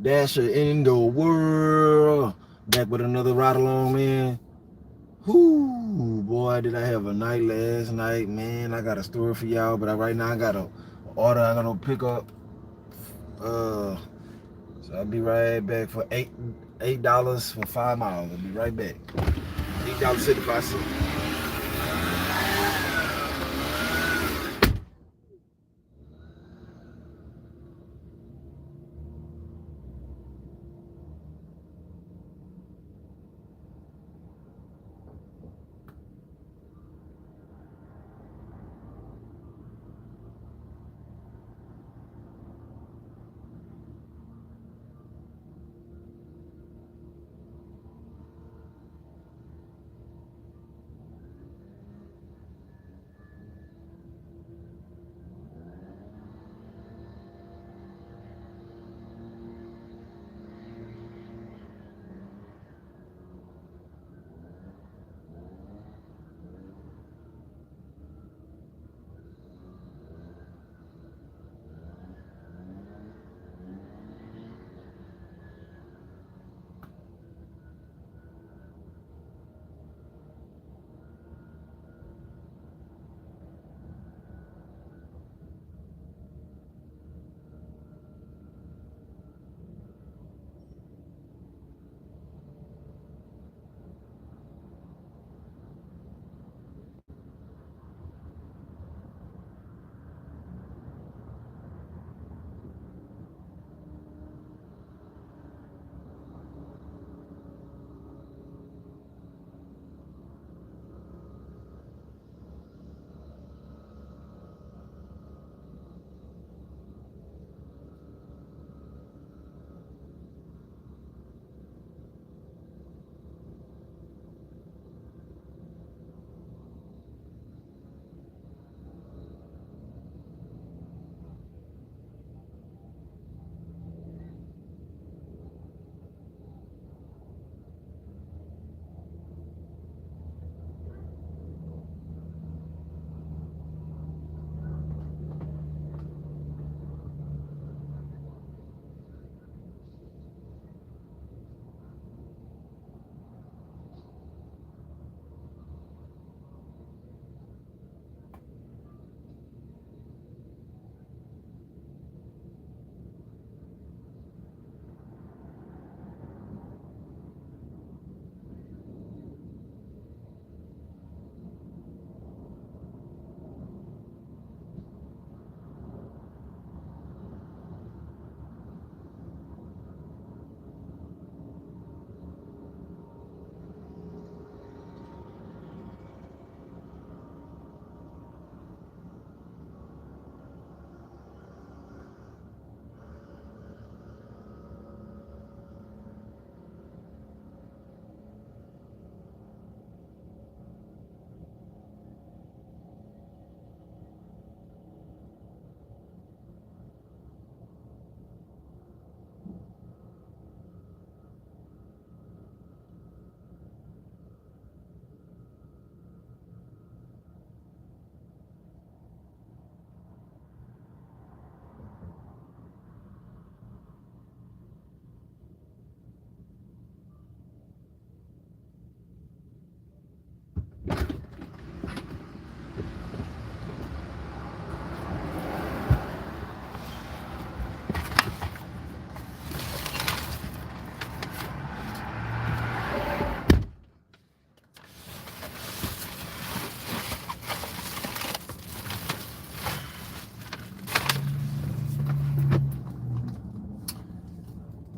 Dasher in the world. Back with another ride along, man. Whoo, boy, did I have a night last night, man. I got a story for y'all, but right now I got a order I gotta pick up. So I'll be right back for $8 for 5 miles. I'll be right back. $8.75.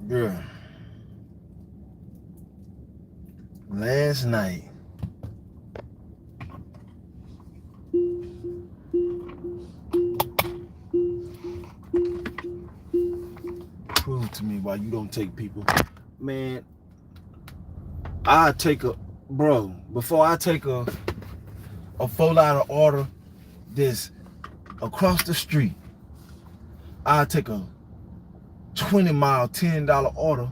Girl, last night, prove to me why you don't take people. Man, I take a, bro, before I take a full out order this across the street, I take a 20-mile, $10 order.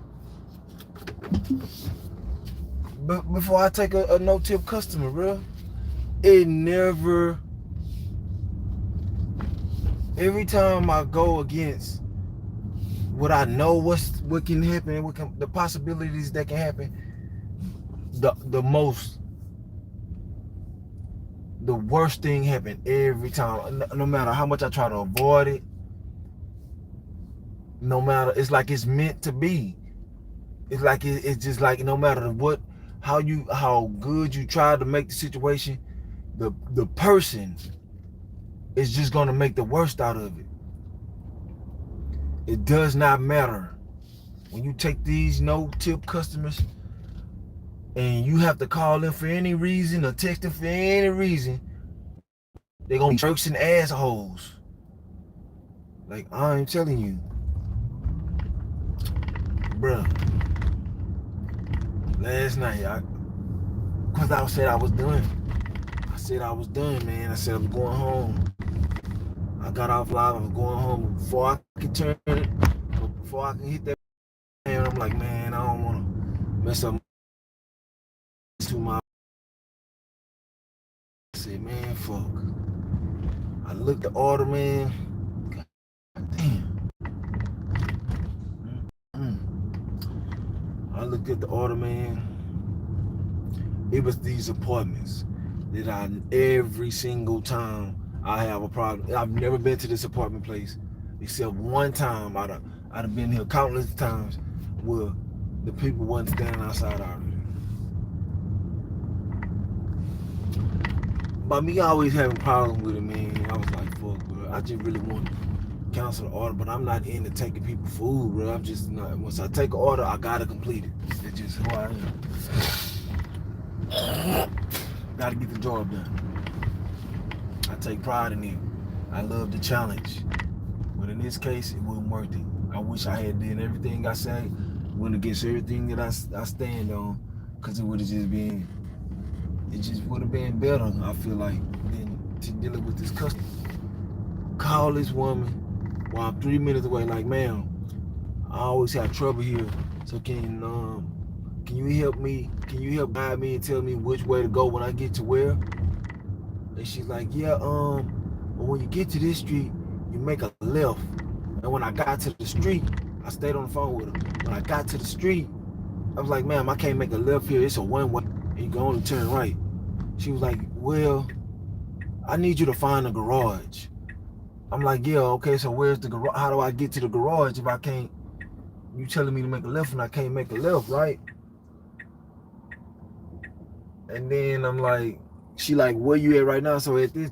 But before I take a no-tip customer, bro, it never, every time I go against what I know what can happen, the possibilities that can happen, the worst thing happen every time. No matter how much I try to avoid it, no matter, it's like it's meant to be. It's like it's just like no matter what, how good you try to make the situation, the person is just gonna make the worst out of it. It does not matter when you take these no-tip customers and you have to call them for any reason or text them for any reason. They're gonna be jerks and assholes. Like, I'm telling you, bruh. Last night, cause I said I was done. Man. I said I was going home. I got off live. I was going home before I could turn it, before I could hit that. And I'm like, man, I don't want to mess up to my. I said, man, fuck. I looked at the order, man. God damn. I looked at the order, man. It was these apartments that every single time I have a problem. I've never been to this apartment place except one time. I'd have been here countless times where the people wasn't standing outside already. By me always having problems with it, man, I was like, fuck, bro. I just really want to cancel the order, but I'm not into taking people food, bro. I'm just not. Once I take an order, I gotta complete it. It's just who I am. Gotta get the job done. I take pride in it. I love the challenge. But in this case, it wasn't worth it. I wish I had done everything I said, went against everything that I stand on, because it would have just been, it just would have been better, I feel like, than to dealing with this customer. Call this woman while I'm 3 minutes away, like, ma'am, I always have trouble here, so can you help me? Can you help guide me and tell me which way to go when I get to where? And she's like, yeah, but when you get to this street, you make a left. And when I got to the street, I stayed on the phone with her. When I got to the street, I was like, ma'am, I can't make a left here. It's a one-way, and you can only turn right. She was like, well, I need you to find a garage. I'm like, yeah, okay, so where's the garage? How do I get to the garage if I can't? You telling me to make a left and I can't make a left, right? And then I'm like, she like, where you at right now? So at this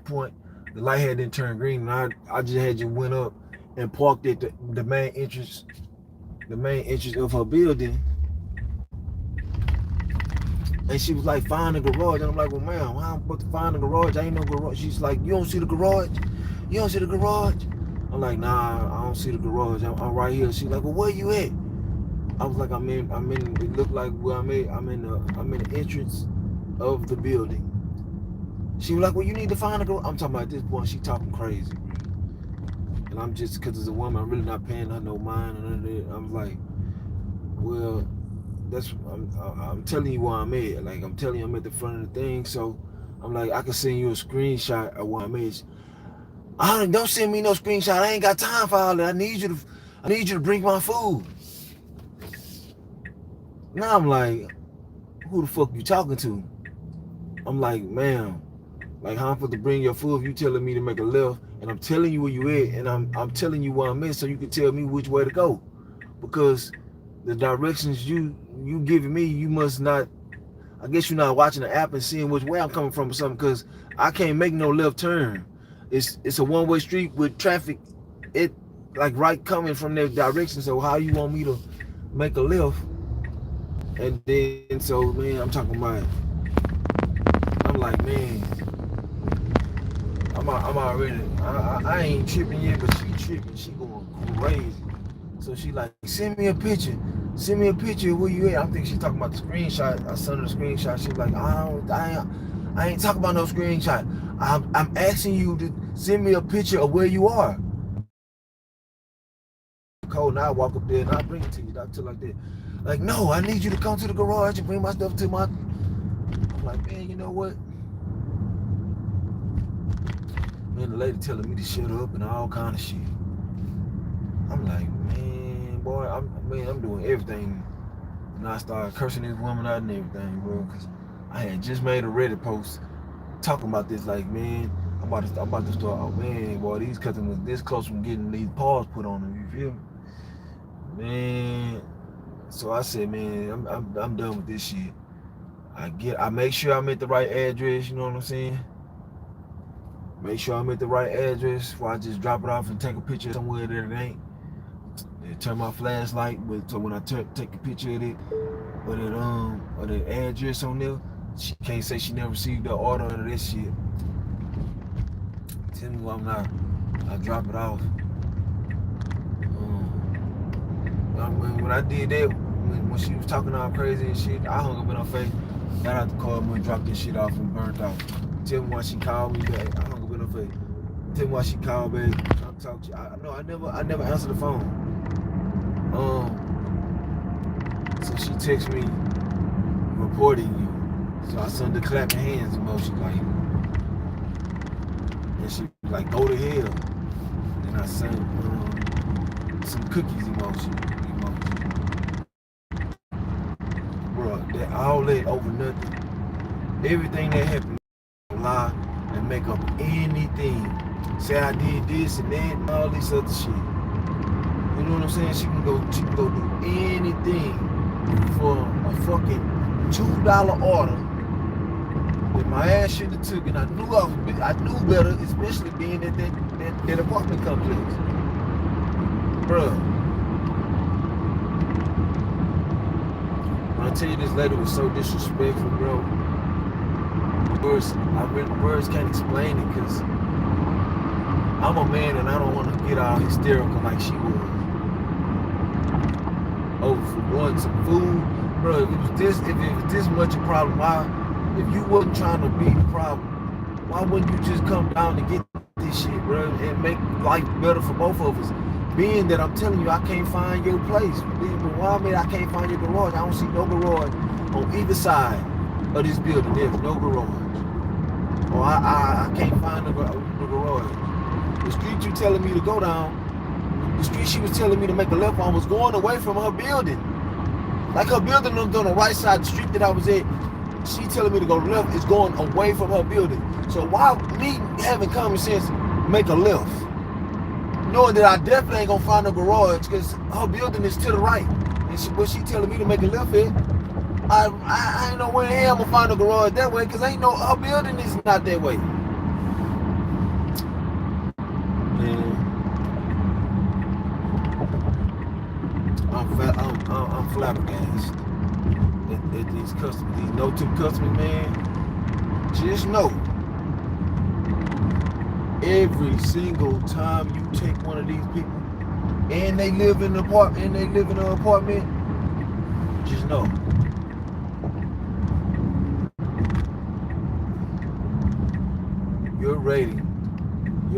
point, the light hadn't turned green, and I just went up and parked at the main entrance of her building. And she was like, find the garage. And I'm like, well, ma'am, how am I supposed to find the garage? I ain't no garage. She's like, you don't see the garage? You don't see the garage? I'm like, nah, I don't see the garage. I'm right here. She's like, well, where you at? I was like, I'm in. It looked like where I'm at. I'm in the entrance of the building. She was like, well, you need to find a garage. I'm talking about at this point, she talking crazy. And I'm just, because as a woman, I'm really not paying her no mind or none of that. I'm like, well, I'm telling you where I'm at. Like, I'm telling you I'm at the front of the thing. So I'm like, I can send you a screenshot of where I'm at. Don't send me no screenshot. I ain't got time for all that. I need you to bring my food. Now I'm like, who the fuck you talking to? I'm like, ma'am, like, how I'm supposed to bring your food if you telling me to make a left, and I'm telling you where you at, and I'm telling you where I'm at, so you can tell me which way to go. Because the directions you giving me, you must not, I guess you're not watching the app and seeing which way I'm coming from or something, because I can't make no left turn. It's a one-way street with traffic, it like right coming from their direction. So how you want me to make a left? And then, so, man, I'm talking about, I'm like, man, I'm already, I ain't tripping yet, but she tripping, she going crazy. So she like, send me a picture of where you at. I think she talking about the screenshot. I sent her the screenshot. She like, I ain't talking about no screenshot. I'm asking you to send me a picture of where you are. Cold, now I walk up there and I bring it to you, doctor, like that. Like, no, I need you to come to the garage and bring my stuff to my. I'm like, man, you know what? Man, the lady telling me to shut up and all kind of shit. I'm like, man, boy, I'm doing everything. And I started cursing this woman out and everything, bro, because I had just made a Reddit post talking about this, like, man, I'm about to start, oh, man, boy, these customers this close from getting these paws put on them, you feel me? Man, so I said, man, I'm done with this shit. I make sure I'm at the right address, you know what I'm saying? Make sure I'm at the right address before I just drop it off and take a picture somewhere that it ain't. And turn my flashlight, so when I take a picture of it, or the address on there, she can't say she never received the order of this shit. Tell me why I'm not. I drop it off. When I did that, when she was talking all crazy and shit, I hung up in her face, got out the car and dropped this shit off and burnt off. Tell me why she called me back. I hung up in her face. Tell me why she called back. Talk to you. I never answered the phone. So she texted me reporting you. So I sent the clapping hands emoji, like, and she was like, go to hell. And I sent some cookies emoji. Bro, that all that over nothing. Everything that happened, lie and make up anything. Say I did this and that and all this other shit. You know what I'm saying? She can go do anything for a fucking $2 order that my ass should have took, and I knew better, especially being at that apartment complex. Bruh. When I tell you this lady was so disrespectful, bro, words can't explain it, because I'm a man and I don't want to get all hysterical like she was. Over for one, some food, bro. If it was this much a problem, why? If you wasn't trying to be the problem, why wouldn't you just come down and get this shit, bro, and make life better for both of us? Being that I'm telling you, I can't find your place. I can't find your garage. I don't see no garage on either side of this building. There's no garage. Or I can't find the garage. The street you telling me to go down, the street she was telling me to make a left on was going away from her building. Like her building was on the right side of the street that I was at. She telling me to go left is going away from her building. So why me having common sense make a left? Knowing that I definitely ain't gonna find a garage because her building is to the right. And what she telling me to make a left at, I ain't no way in hell I'm gonna find a garage that way, because ain't no, her building is not that way. I'm flabbergasted at these customers, these no-tip customers, man. Just know, every single time you take one of these people and they live in an apartment, just know your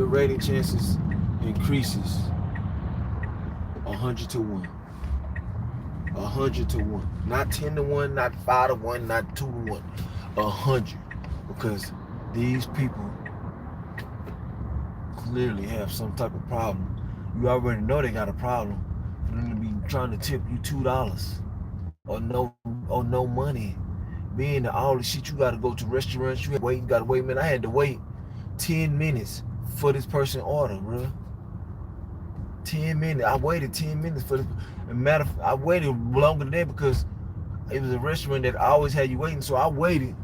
rating chances increases 100 to 1. 100 to 1. Not 10 to 1, not 5 to 1, not 2 to 1. 100. Because these people clearly have some type of problem. You already know they got a problem for them to be trying to tip you $2 or no money. Being that all the shit you gotta go to restaurants, you gotta wait, man. I had to wait 10 minutes for this person order, bro. 10 minutes. I waited 10 minutes for this. I waited longer than that because it was a restaurant that always had you waiting. So I waited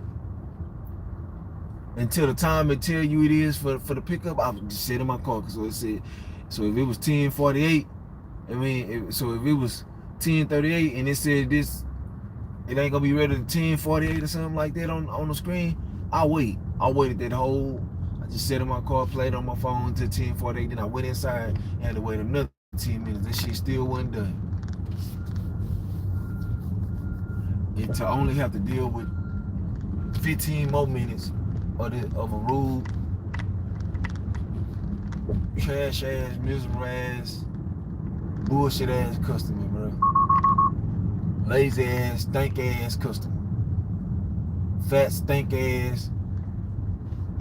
until the time it tell you it is for the pickup. I would just sit in my car. So it said, so if it was 10:48, so if it was 10:38 and it said this, it ain't gonna be ready to 10:48 or something like that on the screen, I waited that whole. I just sat in my car, played on my phone until 10:48. Then I went inside and had to wait another 10 minutes. That shit still wasn't done. And to only have to deal with 15 more minutes of a rude, trash ass, miserable ass, bullshit ass customer, bro. Lazy ass, stank ass customer. Fat, stink ass,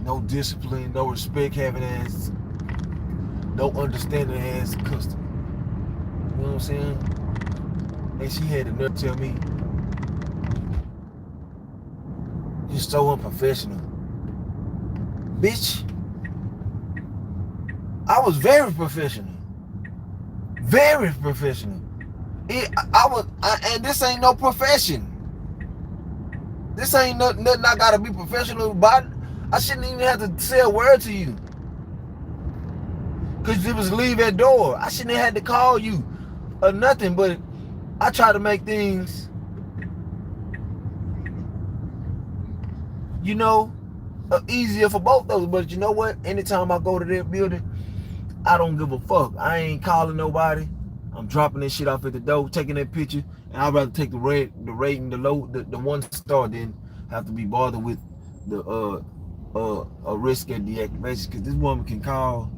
no discipline, no respect having ass, no understanding ass customer. You know what I'm saying? And she had the nerve to tell me, you're so unprofessional. Bitch, I was very professional. Very professional. And this ain't no profession. This ain't nothing I gotta be professional about. I shouldn't even have to say a word to you. Cause it was leave at door. I shouldn't have had to call you or nothing, but I try to make things, easier for both of us. But you know what? Anytime I go to that building, I don't give a fuck. I ain't calling nobody. I'm dropping that shit off at the door, taking that picture, and I'd rather take the rating, the 1 star than have to be bothered with the a risk at deactivation. Cause this woman can call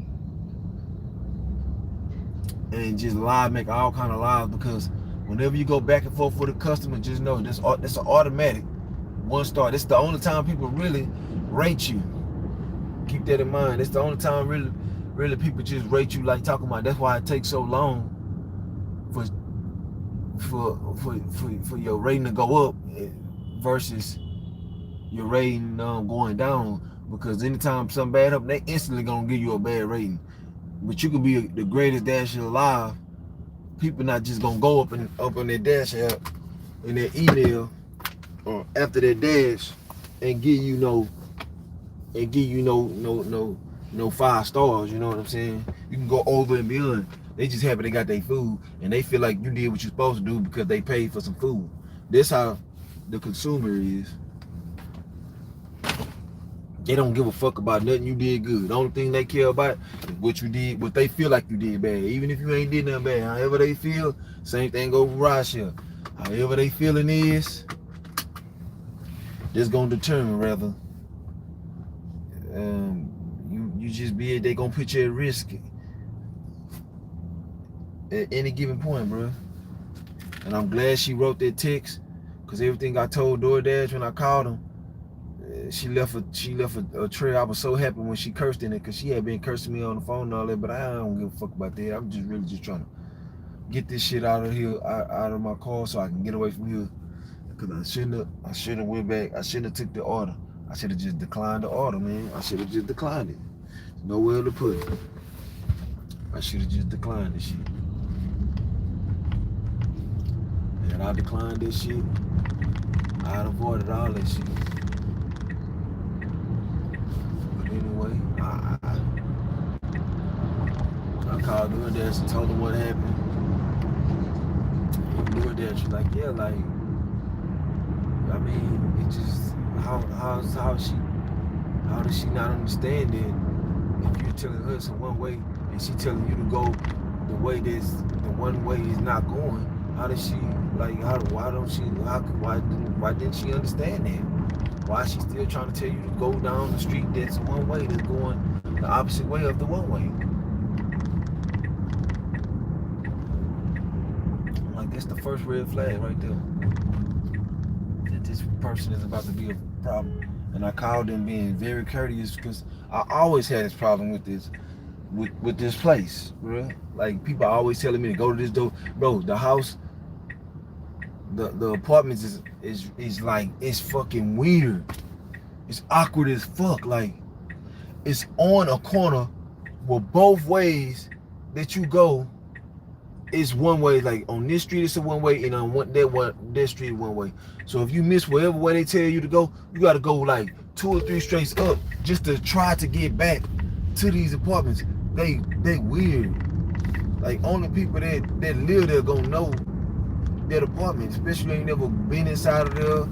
and just lie, make all kind of lies. Because whenever you go back and forth with a customer, just know that's an automatic 1 star. This is the only time people really rate you. Keep that in mind. It's the only time really people just rate you like talking about. That's why it takes so long for your rating to go up versus your rating going down. Because anytime something bad happens, they instantly gonna give you a bad rating. But you could be the greatest dasher alive. People not just gonna go up on their dash app in their email or after their dash and give you no 5 stars. You know what I'm saying? You can go over and beyond. They just happy they got their food and they feel like you did what you're supposed to do because they paid for some food. That's how the consumer is. They don't give a fuck about nothing you did good. The only thing they care about is what you did, what they feel like you did bad. Even if you ain't did nothing bad, however they feel, same thing goes for Rashia. However they feeling is, that's gonna determine whether you just be, they gonna put you at risk at any given point, bro. And I'm glad she wrote that text, because everything I told Doordash when I called him, she left a trail. I was so happy when she cursed in it, because she had been cursing me on the phone and all that, but I don't give a fuck about that. I'm just really trying to get this shit out of here, out of my car, so I can get away from here. Because I shouldn't have went back. I shouldn't have took the order. I should have just declined the order, man. I should have just declined it. There's nowhere to put it. I should have just declined this shit. And I declined this shit, I'd avoided all that shit. But anyway, I called Doordash and told her what happened. And Doordash was like, yeah, like, I mean, it just, how does she not understand that if you're telling her it's one way and she telling you to go the way the one way is not going, how does she, like, why didn't she understand that? Why is she still trying to tell you to go down the street that's one way that's going the opposite way of the one way? I'm like, that's the first red flag right there. That this person is about to be a problem. And I called them being very courteous, because I always had this problem with this place, bro. Like, people are always telling me to go to this door. Bro, the house, the apartments is like, it's fucking weird. It's awkward as fuck. Like, it's on a corner where both ways that you go is one way. Like, on this street it's a one way, and on that street one way. So if you miss whatever way they tell you to go, you gotta go like 2 or 3 straights up just to try to get back to these apartments. They weird. Like, only people that live there gonna know that apartment, especially if you ain't never been inside of there,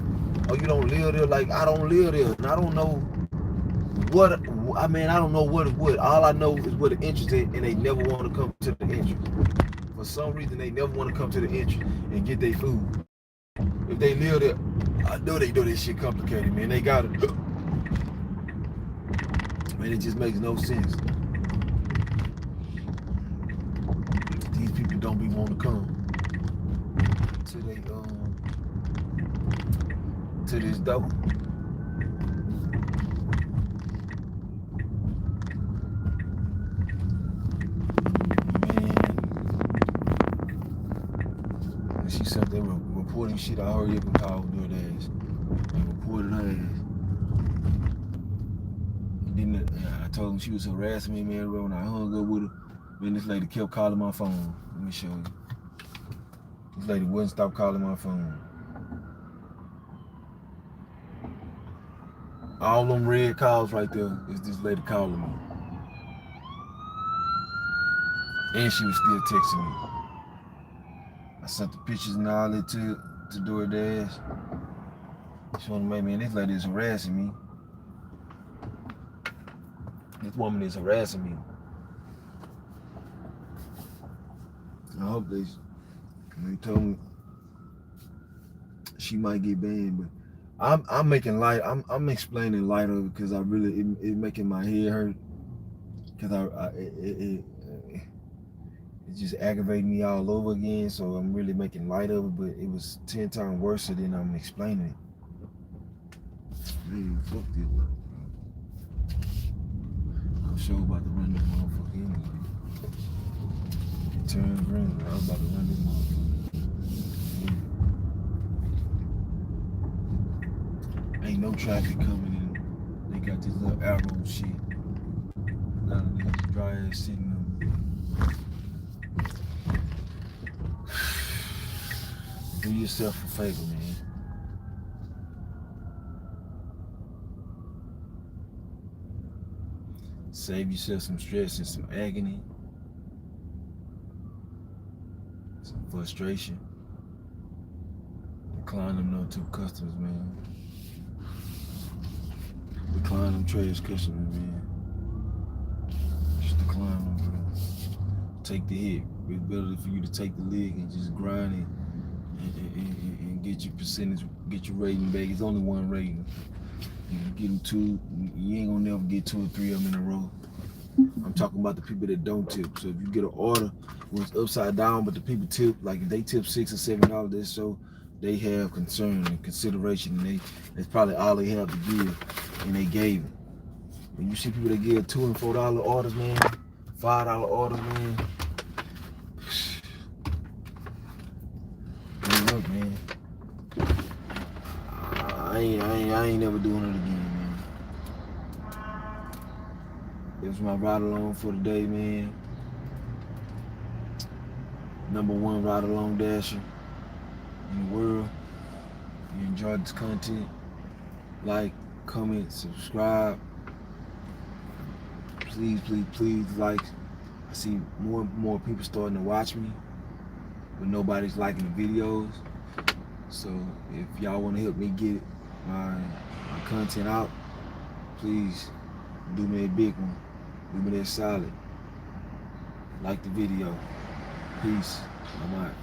or you don't live there. Like, I don't live there, and I don't know what, I don't know what is what. All I know is where the entrance is, and they never want to come to the entrance. For some reason, they never want to come to the entrance and get their food. If they live there, I know they do this shit complicated, man. They got it. Man, it just makes no sense. These people don't be wanting to come to this door. And she said they were reporting shit. I hurry up and call Doordash. They reported her ass. And then I told them she was harassing me, man. When I hung up with her, man, this lady kept calling my phone. Let me show you. This lady wouldn't stop calling my phone. All them red calls right there is this lady calling me. And she was still texting me. I sent the pictures and all that to Doordash. She wanted to make me, and this lady is harassing me. This woman is harassing me. I hope they told me she might get banned, but I'm making light. I'm explaining light of it because I really it making my head hurt because it just aggravating me all over again. So I'm really making light of it, but it was 10 times worse than I'm explaining it. Man, fuck this one. I'm sure about to run this motherfucker anyway. It turned green. I was about to run this motherfucker. Ain't no traffic coming in. They got this little arrow shit. None of this dry ass sitting on. Do yourself a favor, man. Save yourself some stress and some agony, some frustration. Decline them no two customers, man. Decline them trash customers, man. Just decline them, bro. Take the hit. It's better for you to take the leg and just grind it and get your percentage, get your rating back. It's only one rating. You get them two, you ain't gonna never get 2 or 3 of them in a row. I'm talking about the people that don't tip. So if you get an order when it's upside down, but the people tip, like if they tip $6 or $7, they show they have concern and consideration, and that's probably all they have to give, and they gave it. When you see people that give $2 and $4 orders, man, $5 orders, man, look, man, I ain't never doing it again, man. It was my ride along for the day, man. #1 ride along dasher in the world. If you enjoyed this content, like, comment, subscribe. Please, please, please like. I see more and more people starting to watch me, but nobody's liking the videos. So if y'all want to help me get my content out, please do me a big one. Do me that solid. Like the video. Peace. I'm out.